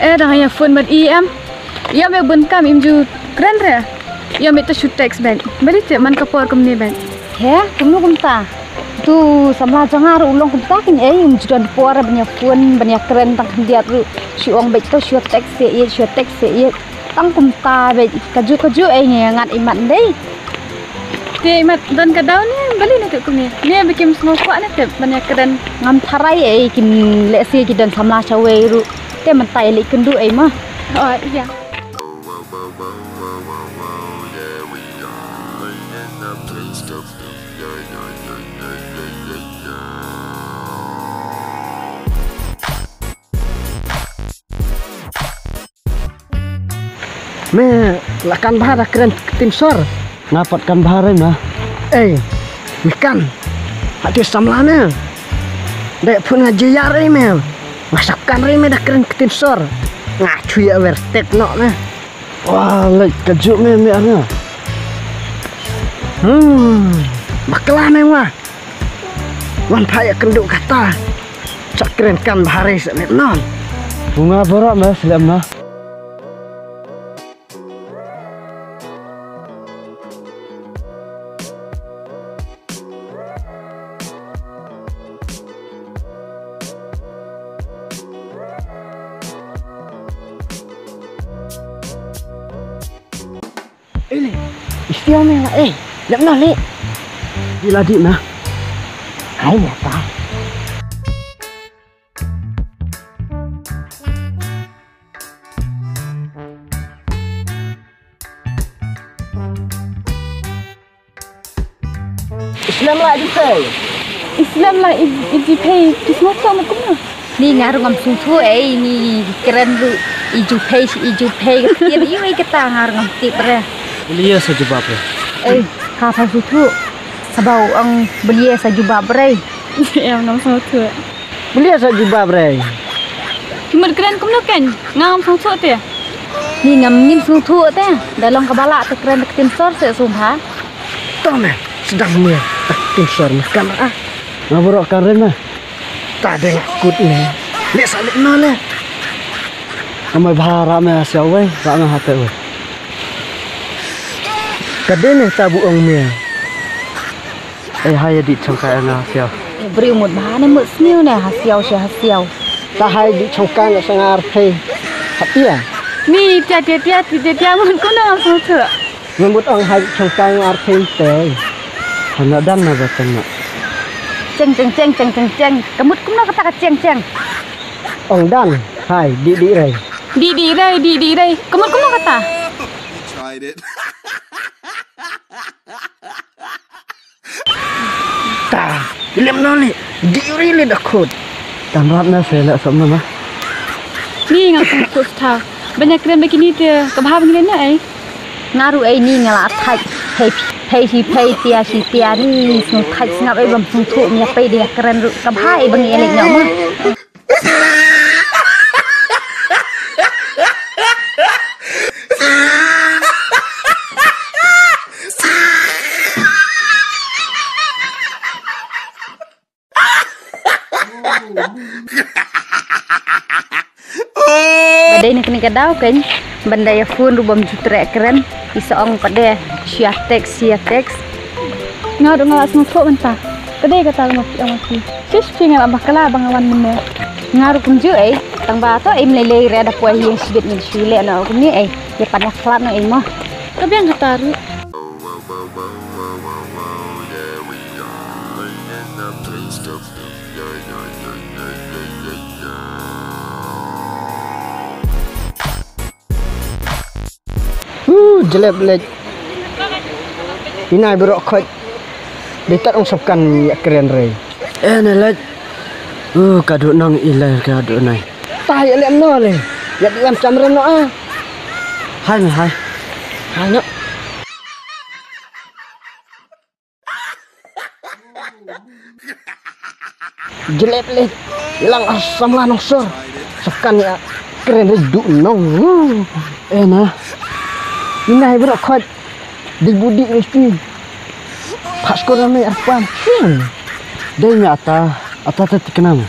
dah ya phone mat em. Ya me bun kam im ju keren re. Ya me to shoot text bag. Beri te man kapor kumni bag. He, kamu kumta. Tu samla jangar ulong kumta kin im ju dan por banyak phone banyak keren tang dia tu si ong bag to shoot text se tang kumta bag kaju ngat imat dei. Te imat dan kadau ni beli nak kumni. Ni bikin semua kuat ni te banyak keren ngam tharai kin lesi ki dan samla chawe ru. Te man tai li kendu mah. Oh iya. Me lakan bahar keren tim sor Ngapatkan bahare mah. Mikan hati samlana dek pun ngaji yare me masakkan reme dah keren tim sor ngacu ya wer tekno me. Wah, lek kejuk me ana. Baklah me wah wan paya kenduk kata cak keren kan bahare semet non Bunga borak mas lemna. istimewa lemna le Gila dik nah. hai ya ta Islam lah di pay. Islam lah iji pay di semua sama kumna. Ni ngaru ngam susu ni keren ru iju pay ya iu kata ngaru ngam tipre. Belia saja bapak. Kata susu sabau ang belia sajuba bre. Ya ngam sama tu. Belia saja babre. Cuma keren kumna kan ngam sama tu te. Ni ngam nim susu te dalam kabala te keren tim sor se sumha. Tome sedang me tim sor makan Ngaborok karen mah. tak ada ngakut ni le salik no le Amai bahara me asyau we, rak me hate we. kadene tabu ong me Hai dik congkai ana asyau. Beri umut bahane mut sniu ne hasiau. tahai di chongkang sangar pay hapia Ni dia mun kumna ngam sama tu. membut ong hai chongkang ar pay te Hana dan na batan na. Ceng. Kemut kumna kata ceng. ong dan hai di rei Di rai. Kumna kata. Tried it. ta lem no le di really da khut Dan rat na selak sama mah. Ni ngam sama tu tha. Banyak keren begini te. Kabah begini na Ngaru ni ngala thai pay tia ni snu thai ngap bam sung thu nya pay dia keren ru kabhai bang elek nyama. Badai nak kena kadau kan bandai phone ru bam jutre keren isa ong pade sia text ngau do ngala sama tu mentah. Kadai kata mati. Sis pingal abah kala bangawan menne. ngaru kunju tang ba to im lele re da puai yang sibit ni sule na ko ni ya panak flat no mah. Tapi yang kataru. jelek lek inai berok khoi ditat ong sopkan ya keren rei Nelek. Kaduk nang ilai kaduk nai. tah ya lem no le ya diam camren no Hai me hai. hanya jelek lek hilang asam lah nongsor sopkan ya keren rei du nong Nah. inai berok khoi di budi mesti pas ko rame arpan Dai me ata tati kenama.